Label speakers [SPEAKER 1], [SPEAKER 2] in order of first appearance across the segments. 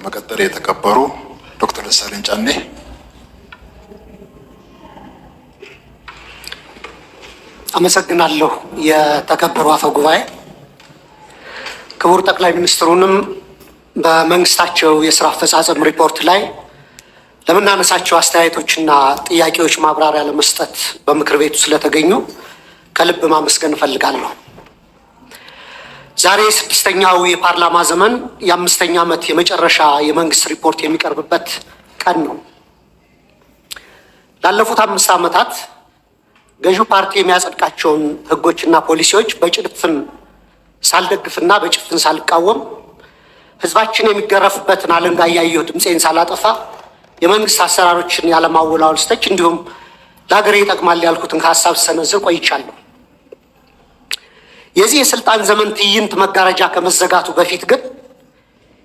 [SPEAKER 1] በመቀጠል የተከበሩ ዶክተር ደሳለኝ ጫኔ።
[SPEAKER 2] አመሰግናለሁ። የተከበሩ አፈ ጉባኤ፣ ክቡር ጠቅላይ ሚኒስትሩንም በመንግስታቸው የስራ አፈጻጸም ሪፖርት ላይ ለምናነሳቸው አስተያየቶችና ጥያቄዎች ማብራሪያ ለመስጠት በምክር ቤቱ ስለተገኙ ከልብ ማመስገን እፈልጋለሁ። ዛሬ ስድስተኛው የፓርላማ ዘመን የ5ኛ ዓመት የመጨረሻ የመንግስት ሪፖርት የሚቀርብበት ቀን ነው። ላለፉት 5 ዓመታት ገዢው ፓርቲ የሚያጸድቃቸውን ህጎችና ፖሊሲዎች በጭፍን ሳልደግፍና በጭፍን ሳልቃወም ህዝባችን የሚገረፍበትን አለንጋ እያየሁ ድምፄን ሳላጠፋ የመንግስት አሰራሮችን ያለማወላወል ስተች እንዲሁም ለሀገሬ ይጠቅማል ያልኩትን ከሀሳብ ሰነዝር ቆይቻለሁ። የዚህ የስልጣን ዘመን ትዕይንት መጋረጃ ከመዘጋቱ በፊት ግን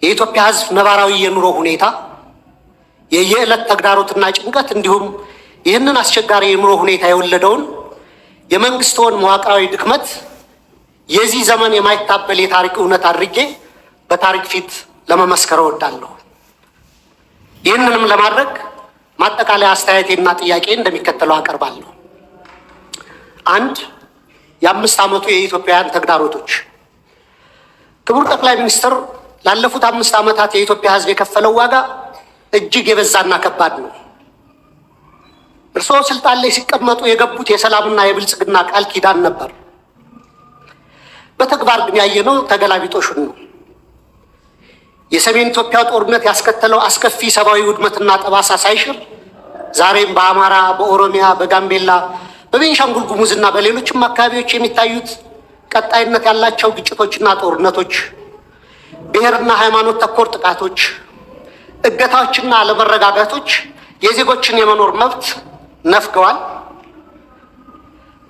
[SPEAKER 2] የኢትዮጵያ ህዝብ ነባራዊ የኑሮ ሁኔታ፣ የየዕለት ተግዳሮትና ጭንቀት እንዲሁም ይህንን አስቸጋሪ የኑሮ ሁኔታ የወለደውን የመንግስትዎን መዋቅራዊ ድክመት የዚህ ዘመን የማይታበል የታሪክ እውነት አድርጌ በታሪክ ፊት ለመመስከር እወዳለሁ። ይህንንም ለማድረግ ማጠቃለያ አስተያየቴና ጥያቄ እንደሚከተለው አቀርባለሁ። 1. የ5 ዓመቱ የኢትዮጵያውያን ተግዳሮቶች። ክቡር ጠቅላይ ሚኒስትር፣ ላለፉት 5 ዓመታት የኢትዮጵያ ህዝብ የከፈለው ዋጋ እጅግ የበዛና ከባድ ነው። እርስዎ ስልጣን ላይ ሲቀመጡ የገቡት የሰላምና የብልጽግና ቃል ኪዳን ነበር። በተግባር ግን ያየነው ተገላቢጦሹን ነው። የሰሜን ኢትዮጵያ ጦርነት ያስከተለው አስከፊ ሰብአዊ ውድመትና ጠባሳ ሳይሽር ዛሬም በአማራ፣ በኦሮሚያ፣ በጋምቤላ፣ በቤንሻንጉል ጉሙዝና በሌሎችም አካባቢዎች የሚታዩት ቀጣይነት ያላቸው ግጭቶችና ጦርነቶች፣ ብሔርና ሃይማኖት ተኮር ጥቃቶች፣ እገታዎችና አለመረጋጋቶች የዜጎችን የመኖር መብት ነፍገዋል።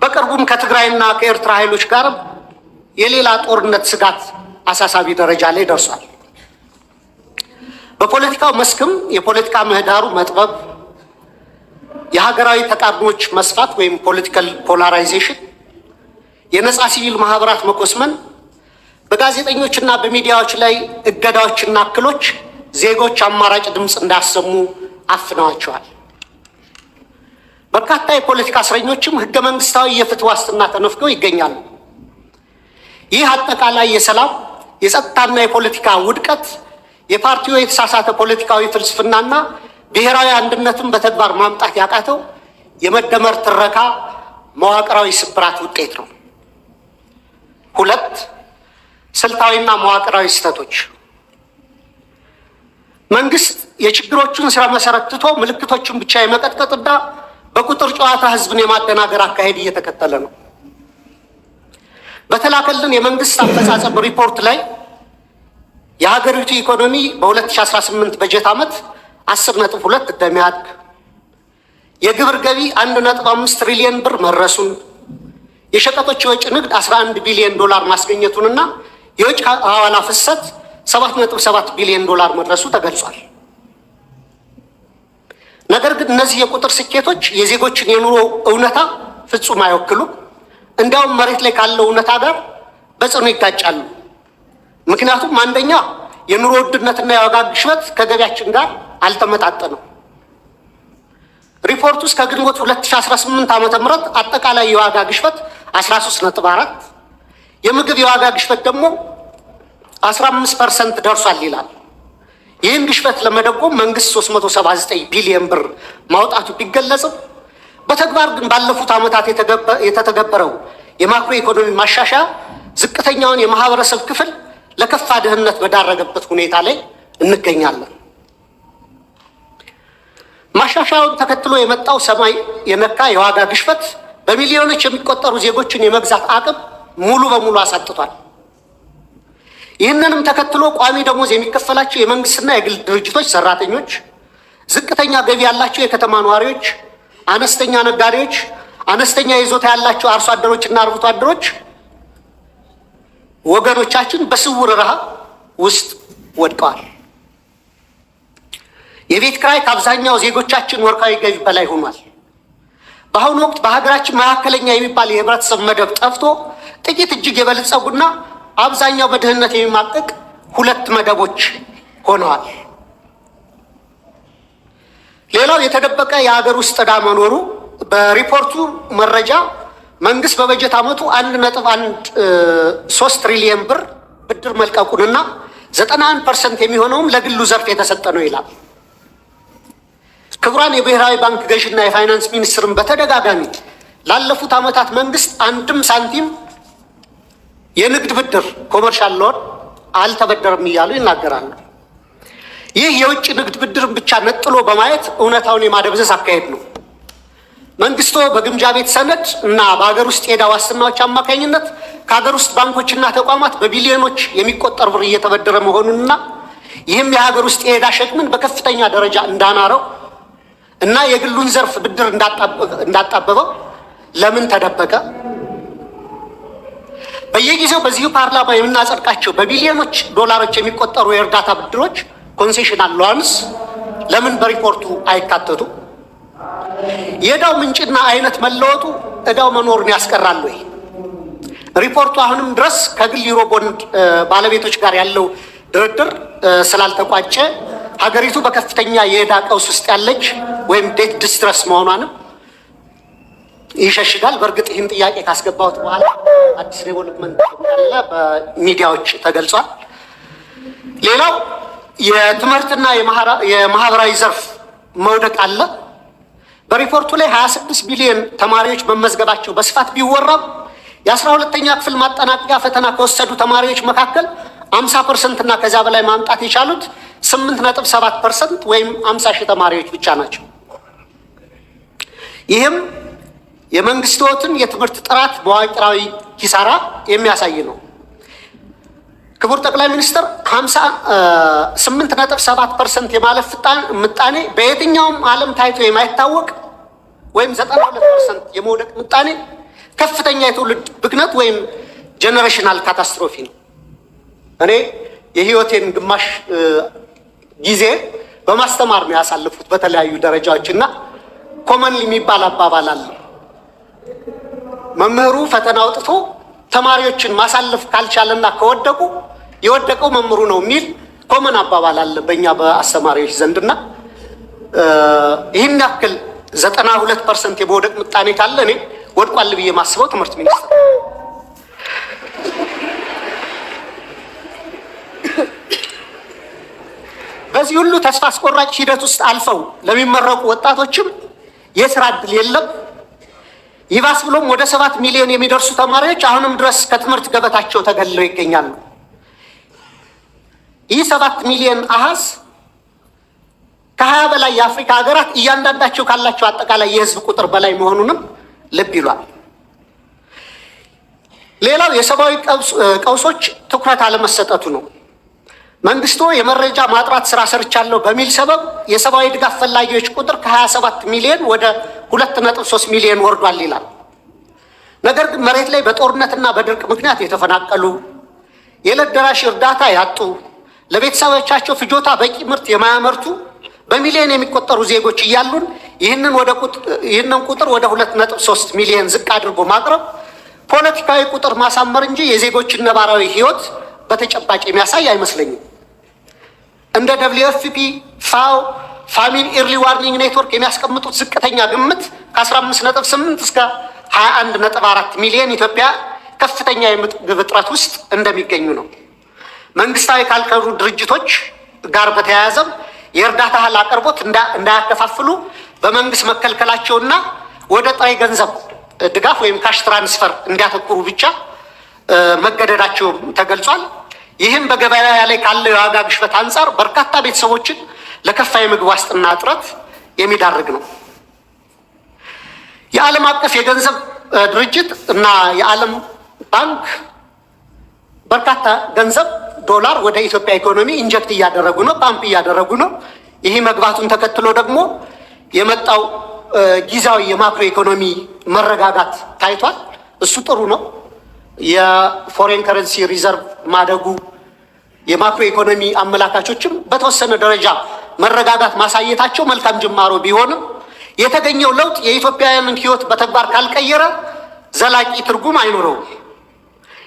[SPEAKER 2] በቅርቡም ከትግራይና ከኤርትራ ኃይሎች ጋር የሌላ ጦርነት ስጋት አሳሳቢ ደረጃ ላይ ደርሷል። በፖለቲካው መስክም የፖለቲካ ምህዳሩ መጥበብ፣ የሀገራዊ ተቃርኖች መስፋት ወይም ፖለቲካል ፖላራይዜሽን፣ የነፃ ሲቪል ማህበራት መኮስመን፣ በጋዜጠኞችና በሚዲያዎች ላይ እገዳዎችና እክሎች ዜጎች አማራጭ ድምፅ እንዳያሰሙ አፍነዋቸዋል። በርካታ የፖለቲካ እስረኞችም ህገ መንግስታዊ የፍትህ ዋስትና ተነፍገው ይገኛሉ። ይህ አጠቃላይ የሰላም የጸጥታና የፖለቲካ ውድቀት የፓርቲው የተሳሳተ ፖለቲካዊ ፍልስፍናና ብሔራዊ አንድነትን በተግባር ማምጣት ያቃተው የመደመር ትረካ መዋቅራዊ ስብራት ውጤት ነው። 2. ስልታዊና መዋቅራዊ ስህተቶች። መንግስት የችግሮቹን ስራ መሰረት ትቶ ምልክቶቹን ብቻ የመቀጥቀጥና በቁጥር ጨዋታ ህዝብን የማደናገር አካሄድ እየተከተለ ነው። በተላከልን የመንግስት አፈጻጸም ሪፖርት ላይ የሀገሪቱ ኢኮኖሚ በ2018 በጀት ዓመት 10.2 እንደሚያድግ፣ የግብር ገቢ 1.5 ትሪሊዮን ብር መድረሱን፣ የሸቀጦች የወጭ ንግድ 11 ቢሊዮን ዶላር ማስገኘቱንና የውጭ ሐዋላ ፍሰት 7.7 ቢሊዮን ዶላር መድረሱ ተገልጿል። ነገር ግን እነዚህ የቁጥር ስኬቶች የዜጎችን የኑሮ እውነታ ፍጹም አይወክሉም። እንዲያውም መሬት ላይ ካለው እውነታ ጋር በጽኑ ይጋጫሉ። ምክንያቱም አንደኛ የኑሮ ውድነትና የዋጋ ግሽበት ከገቢያችን ጋር አልተመጣጠነም። ሪፖርት ውስጥ ከግንቦት 2018 ዓ.ም አጠቃላይ የዋጋ ግሽበት 13.4፣ የምግብ የዋጋ ግሽበት ደግሞ 15% ደርሷል ይላል። ይህን ግሽበት ለመደጎም መንግስት 379 ቢሊዮን ብር ማውጣቱ ቢገለጽም በተግባር ግን ባለፉት ዓመታት የተተገበረው የማክሮ ኢኮኖሚ ማሻሻያ ዝቅተኛውን የማህበረሰብ ክፍል ለከፋ ድህነት በዳረገበት ሁኔታ ላይ እንገኛለን። ማሻሻያውን ተከትሎ የመጣው ሰማይ የነካ የዋጋ ግሽበት በሚሊዮኖች የሚቆጠሩ ዜጎችን የመግዛት አቅም ሙሉ በሙሉ አሳጥቷል። ይህንንም ተከትሎ ቋሚ ደሞዝ የሚከፈላቸው የመንግስትና የግል ድርጅቶች ሰራተኞች፣ ዝቅተኛ ገቢ ያላቸው የከተማ ነዋሪዎች፣ አነስተኛ ነጋዴዎች፣ አነስተኛ ይዞታ ያላቸው አርሶ አደሮችና አርብቶ አደሮች ወገኖቻችን በስውር ረሃብ ውስጥ ወድቀዋል። የቤት ኪራይ ከአብዛኛው ዜጎቻችን ወርሃዊ ገቢ በላይ ሆኗል። በአሁኑ ወቅት በሀገራችን መካከለኛ የሚባል የህብረተሰብ መደብ ጠፍቶ ጥቂት እጅግ የበለጸጉና አብዛኛው በድህነት የሚማቀቅ 2 መደቦች ሆነዋል። ሌላው የተደበቀ የሀገር ውስጥ ዕዳ መኖሩ በሪፖርቱ መረጃ መንግስት በበጀት ዓመቱ 1.13 ትሪሊየን ብር ብድር መልቀቁንና 91% የሚሆነውም ለግሉ ዘርፍ የተሰጠ ነው ይላል። ክቡራን የብሔራዊ ባንክ ገዥና የፋይናንስ ሚኒስትርን በተደጋጋሚ ላለፉት ዓመታት መንግስት አንድም ሳንቲም የንግድ ብድር ኮመርሻል ሎን አልተበደረም እያሉ ይናገራሉ። ይህ የውጭ ንግድ ብድርን ብቻ ነጥሎ በማየት እውነታውን የማደብዘዝ አካሄድ ነው። መንግስቶ በግምጃ ቤት ሰነድ እና በሀገር ውስጥ የዕዳ ዋስትናዎች አማካኝነት ከሀገር ውስጥ ባንኮችና ተቋማት በቢሊዮኖች የሚቆጠር ብር እየተበደረ መሆኑንና ይህም የሀገር ውስጥ የዕዳ ሸክምን በከፍተኛ ደረጃ እንዳናረው እና የግሉን ዘርፍ ብድር እንዳጣበበው ለምን ተደበቀ? በየጊዜው በዚሁ ፓርላማ የምናጸድቃቸው በቢሊዮኖች ዶላሮች የሚቆጠሩ የእርዳታ ብድሮች ኮንሴሽናል ሎንስ ለምን በሪፖርቱ አይካተቱ? የዕዳው ምንጭና አይነት መለወጡ ዕዳው መኖሩን ያስቀራል ወይ? ሪፖርቱ አሁንም ድረስ ከግል ዩሮ ቦንድ ባለቤቶች ጋር ያለው ድርድር ስላልተቋጨ ሀገሪቱ በከፍተኛ የዕዳ ቀውስ ውስጥ ያለች ወይም ዴት ዲስትረስ መሆኗንም ይሸሽጋል። በእርግጥ ይህን ጥያቄ ካስገባሁት በኋላ አዲስ ዴቨሎፕመንት ያለ በሚዲያዎች ተገልጿል። ሌላው የትምህርትና የማህበራዊ ዘርፍ መውደቅ አለ። በሪፖርቱ ላይ 26 ቢሊዮን ተማሪዎች መመዝገባቸው በስፋት ቢወራም የ12ኛ ክፍል ማጠናቀቂያ ፈተና ከወሰዱ ተማሪዎች መካከል 50% እና ከዚያ በላይ ማምጣት የቻሉት 8.7% ወይም 50 ሺህ ተማሪዎች ብቻ ናቸው። ይህም የመንግስትን የትምህርት ጥራት መዋቅራዊ ኪሳራ የሚያሳይ ነው። ክቡር ጠቅላይ ሚኒስትር 8.7% የማለፍ ምጣኔ በየትኛውም ዓለም ታይቶ የማይታወቅ ወይም 92% የመውደቅ ምጣኔ ከፍተኛ የትውልድ ብክነት ወይም ጀነሬሽናል ካታስትሮፊ ነው። እኔ የህይወቴን ግማሽ ጊዜ በማስተማር ነው ያሳለፉት በተለያዩ ደረጃዎች እና ኮመንሊ የሚባል አባባል አለ። መምህሩ ፈተና አውጥቶ ተማሪዎችን ማሳለፍ ካልቻለና ከወደቁ የወደቀው መምህሩ ነው የሚል ኮመን አባባል አለ በእኛ በአስተማሪዎች ዘንድና ይህን ያክል 92% የመውደቅ ምጣኔ ካለ እኔ ወድቋል ብዬ ማስበው ትምህርት ሚኒስቴር በዚህ ሁሉ ተስፋ አስቆራጭ ሂደት ውስጥ አልፈው ለሚመረቁ ወጣቶችም የስራ ዕድል የለም። ይባስ ብሎም ወደ 7 ሚሊዮን የሚደርሱ ተማሪዎች አሁንም ድረስ ከትምህርት ገበታቸው ተገልለው ይገኛሉ። ይህ 7 ሚሊዮን አሃዝ ከ20 በላይ የአፍሪካ ሀገራት እያንዳንዳቸው ካላቸው አጠቃላይ የህዝብ ቁጥር በላይ መሆኑንም ልብ ይሏል። ሌላው የሰብአዊ ቀውሶች ትኩረት አለመሰጠቱ ነው። መንግስቱ የመረጃ ማጥራት ስራ ሰርቻለሁ በሚል ሰበብ የሰብአዊ ድጋፍ ፈላጊዎች ቁጥር ከ27 ሚሊዮን ወደ 2.3 ሚሊዮን ወርዷል ይላል። ነገር ግን መሬት ላይ በጦርነትና በድርቅ ምክንያት የተፈናቀሉ፣ የዕለት ደራሽ እርዳታ ያጡ፣ ለቤተሰቦቻቸው ፍጆታ በቂ ምርት የማያመርቱ በሚሊዮን የሚቆጠሩ ዜጎች እያሉን ይህንን ቁጥር ወደ 2.3 ሚሊዮን ዝቅ አድርጎ ማቅረብ ፖለቲካዊ ቁጥር ማሳመር እንጂ የዜጎችን ነባራዊ ህይወት በተጨባጭ የሚያሳይ አይመስለኝም። እንደ WFP፣ ፋኦ፣ ፋሚሊ ኢርሊ ዋርኒንግ ኔትወርክ የሚያስቀምጡት ዝቅተኛ ግምት ከ15.8 እስከ 21.4 ሚሊዮን ኢትዮጵያ ከፍተኛ የምግብ እጥረት ውስጥ እንደሚገኙ ነው። መንግስታዊ ካልከሩ ድርጅቶች ጋር በተያያዘም የእርዳታ እህል አቅርቦት እንዳያከፋፍሉ በመንግስት መከልከላቸውና ወደ ጥሬ ገንዘብ ድጋፍ ወይም ካሽ ትራንስፈር እንዲያተኩሩ ብቻ መገደዳቸው ተገልጿል። ይህም በገበያ ላይ ካለው የዋጋ ግሽበት አንጻር በርካታ ቤተሰቦችን ለከፋ የምግብ ዋስትና እጥረት የሚዳርግ ነው። የዓለም አቀፍ የገንዘብ ድርጅት እና የዓለም ባንክ በርካታ ገንዘብ ዶላር ወደ ኢትዮጵያ ኢኮኖሚ ኢንጀክት እያደረጉ ነው፣ ፓምፕ እያደረጉ ነው። ይህ መግባቱን ተከትሎ ደግሞ የመጣው ጊዜያዊ የማክሮ ኢኮኖሚ መረጋጋት ታይቷል። እሱ ጥሩ ነው። የፎሬን ከረንሲ ሪዘርቭ ማደጉ፣ የማክሮ ኢኮኖሚ አመላካቾችም በተወሰነ ደረጃ መረጋጋት ማሳየታቸው መልካም ጅማሮ ቢሆንም የተገኘው ለውጥ የኢትዮጵያውያንን ሕይወት በተግባር ካልቀየረ ዘላቂ ትርጉም አይኖረውም።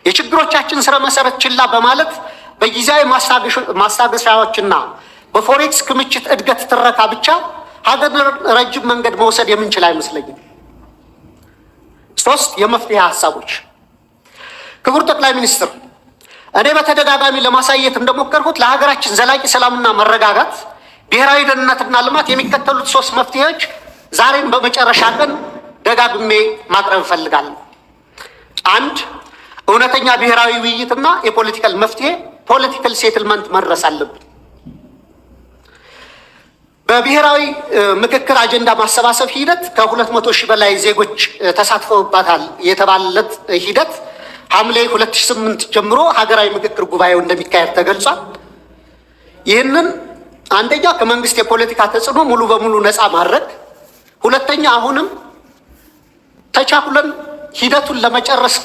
[SPEAKER 2] የችግሮቻችን ስረ መሰረት ችላ በማለት በጊዜያዊ ማስታገሻዎችና በፎሬክስ ክምችት እድገት ትረካ ብቻ ሀገር ረጅም መንገድ መውሰድ የምንችል አይመስለኝም። 3 የመፍትሄ ሀሳቦች። ክቡር ጠቅላይ ሚኒስትር፣ እኔ በተደጋጋሚ ለማሳየት እንደሞከርኩት ለሀገራችን ዘላቂ ሰላምና መረጋጋት፣ ብሔራዊ ደህንነትና ልማት የሚከተሉት 3 መፍትሄዎች ዛሬም በመጨረሻ ቀን ደጋግሜ ማቅረብ እፈልጋለሁ። 1 እውነተኛ ብሔራዊ ውይይትና የፖለቲካል መፍትሄ ፖለቲካል ሴትልመንት መድረስ አለብን። በብሔራዊ ምክክር አጀንዳ ማሰባሰብ ሂደት ከ200 ሺህ በላይ ዜጎች ተሳትፈውባታል የተባለለት ሂደት ሐምሌ 2008 ጀምሮ ሀገራዊ ምክክር ጉባኤው እንደሚካሄድ ተገልጿል። ይህንን አንደኛ ከመንግስት የፖለቲካ ተጽዕኖ ሙሉ በሙሉ ነፃ ማድረግ፣ ሁለተኛ አሁንም ተቻኩለን ሂደቱን ለመጨረስ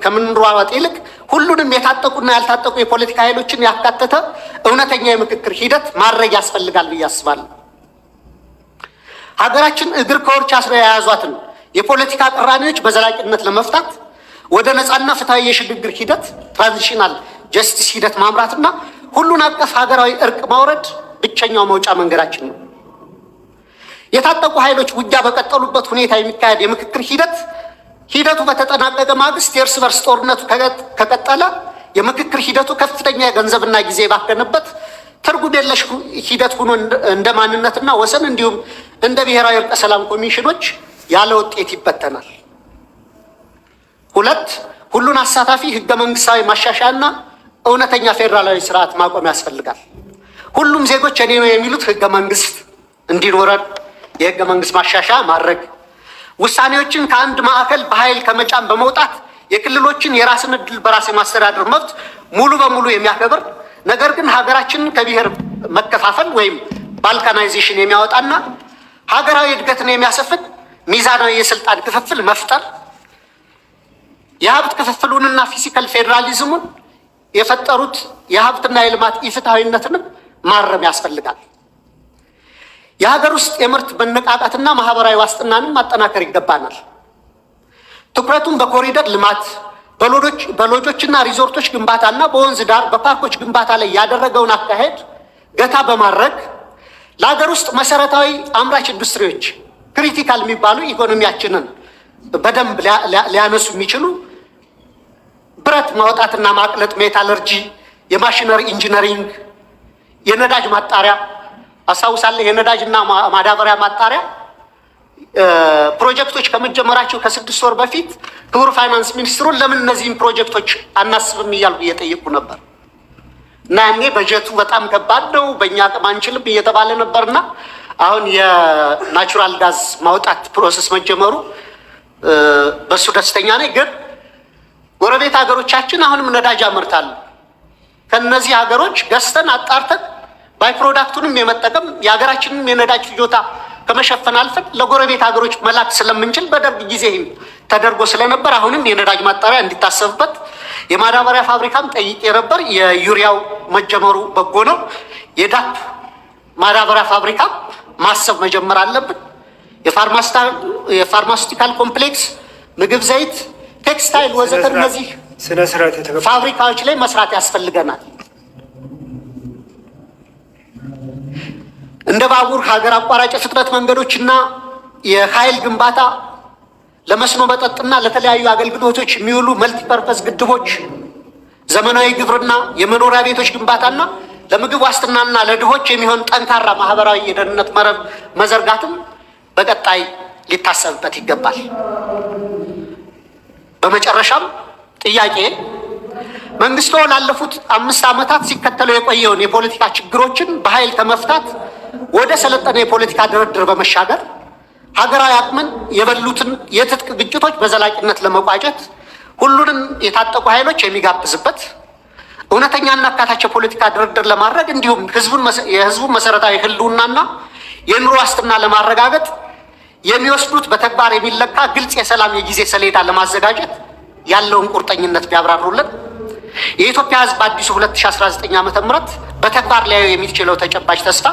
[SPEAKER 2] ከምንሯሯጥ ይልቅ ሁሉንም የታጠቁና ያልታጠቁ የፖለቲካ ኃይሎችን ያካተተ እውነተኛ የምክክር ሂደት ማድረግ ያስፈልጋል ብዬ አስባለሁ። ሀገራችን እግር ከወርች አስረው የያዟትን የፖለቲካ ቅራኔዎች በዘላቂነት ለመፍታት ወደ ነፃና ፍትሐዊ የሽግግር ሂደት ትራንዚሽናል ጀስቲስ ሂደት ማምራትና ሁሉን አቀፍ ሀገራዊ እርቅ ማውረድ ብቸኛው መውጫ መንገዳችን ነው። የታጠቁ ኃይሎች ውጊያ በቀጠሉበት ሁኔታ የሚካሄድ የምክክር ሂደቱ በተጠናቀቀ ማግስት የእርስ በርስ ጦርነቱ ከቀጠለ የምክክር ሂደቱ ከፍተኛ የገንዘብና ጊዜ ባከነበት ትርጉም የለሽ ሂደት ሆኖ እንደ ማንነትና ወሰን እንዲሁም እንደ ብሔራዊ እርቀ ሰላም ኮሚሽኖች ያለ ውጤት ይበተናል። 2 ሁሉን አሳታፊ ህገ መንግስታዊ ማሻሻያና እውነተኛ ፌዴራላዊ ስርዓት ማቆም ያስፈልጋል። ሁሉም ዜጎች እኔ ነው የሚሉት ህገ መንግስት እንዲኖረን የህገ መንግስት ማሻሻያ ማድረግ፣ ውሳኔዎችን ከአንድ ማዕከል በኃይል ከመጫን በመውጣት የክልሎችን የራስን ዕድል በራስ የማስተዳደር መብት ሙሉ በሙሉ የሚያከብር ነገር ግን ሀገራችንን ከብሔር መከፋፈል ወይም ባልካናይዜሽን የሚያወጣና ሀገራዊ እድገትን የሚያሰፍን ሚዛናዊ የስልጣን ክፍፍል መፍጠር፣ የሀብት ክፍፍሉንና ፊዚካል ፌዴራሊዝሙን የፈጠሩት የሀብትና የልማት ኢፍትሐዊነትንም ማረም ያስፈልጋል። የሀገር ውስጥ የምርት መነቃቃትና ማህበራዊ ዋስትናንም ማጠናከር ይገባናል። ትኩረቱን በኮሪደር ልማት፣ በሎጆችና ሪዞርቶች ግንባታና በወንዝ ዳር በፓርኮች ግንባታ ላይ ያደረገውን አካሄድ ገታ በማድረግ ለሀገር ውስጥ መሰረታዊ አምራች ኢንዱስትሪዎች ክሪቲካል የሚባሉ ኢኮኖሚያችንን በደንብ ሊያነሱ የሚችሉ ብረት ማውጣትና ማቅለጥ፣ ሜታለርጂ፣ የማሽነሪ ኢንጂነሪንግ፣ የነዳጅ ማጣሪያ አስታውሳለሁ። የነዳጅና ማዳበሪያ ማጣሪያ ፕሮጀክቶች ከመጀመራቸው ከ6 ወር በፊት ክቡር ፋይናንስ ሚኒስትሩን ለምን እነዚህም ፕሮጀክቶች አናስብም እያልኩ እየጠየቁ ነበር እና ያኔ በጀቱ በጣም ከባድ ነው፣ በእኛ አቅም አንችልም እየተባለ ነበርና አሁን የናቹራል ጋዝ ማውጣት ፕሮሰስ መጀመሩ በሱ ደስተኛ ነኝ። ግን ጎረቤት ሀገሮቻችን አሁንም ነዳጅ ያመርታሉ። ከነዚህ ሀገሮች ገዝተን አጣርተን ባይ ፕሮዳክቱንም የመጠቀም የሀገራችንን የነዳጅ ፍጆታ ከመሸፈን አልፈን ለጎረቤት ሀገሮች መላክ ስለምንችል በደርግ ጊዜ ተደርጎ ስለነበር አሁንም የነዳጅ ማጣሪያ እንዲታሰብበት፣ የማዳበሪያ ፋብሪካም ጠይቄ ነበር። የዩሪያው መጀመሩ በጎ ነው። የዳፕ ማዳበሪያ ፋብሪካ ማሰብ መጀመር አለብን። የፋርማሲውቲካል ኮምፕሌክስ፣ ምግብ፣ ዘይት፣ ቴክስታይል ወዘተ እነዚህ ፋብሪካዎች ላይ መስራት ያስፈልገናል። እንደ ባቡር፣ ሀገር አቋራጭ ፍጥነት መንገዶችና የኃይል ግንባታ፣ ለመስኖ መጠጥና ለተለያዩ አገልግሎቶች የሚውሉ መልቲፐርፐዝ ግድቦች፣ ዘመናዊ ግብርና፣ የመኖሪያ ቤቶች ግንባታና ለምግብ ዋስትናና ለድሆች የሚሆን ጠንካራ ማህበራዊ የደህንነት መረብ መዘርጋትም በቀጣይ ሊታሰብበት ይገባል። በመጨረሻም ጥያቄ መንግስቱ ላለፉት 5 ዓመታት ሲከተለው የቆየውን የፖለቲካ ችግሮችን በኃይል ከመፍታት ወደ ሰለጠነ የፖለቲካ ድርድር በመሻገር ሀገራዊ አቅምን የበሉትን የትጥቅ ግጭቶች በዘላቂነት ለመቋጨት ሁሉንም የታጠቁ ኃይሎች የሚጋብዝበት እውነተኛና አካታች የፖለቲካ ድርድር ለማድረግ እንዲሁም የህዝቡን መሰረታዊ ህልውናና የኑሮ ዋስትና ለማረጋገጥ የሚወስዱት በተግባር የሚለካ ግልጽ የሰላም የጊዜ ሰሌዳ ለማዘጋጀት ያለውን ቁርጠኝነት ቢያብራሩልን። የኢትዮጵያ ህዝብ አዲሱ 2019 ዓ.ም በተግባር ሊያዩ የሚችለው ተጨባጭ ተስፋ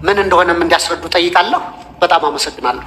[SPEAKER 2] ምን እንደሆነም እንዲያስረዱ ጠይቃለሁ። በጣም አመሰግናለሁ።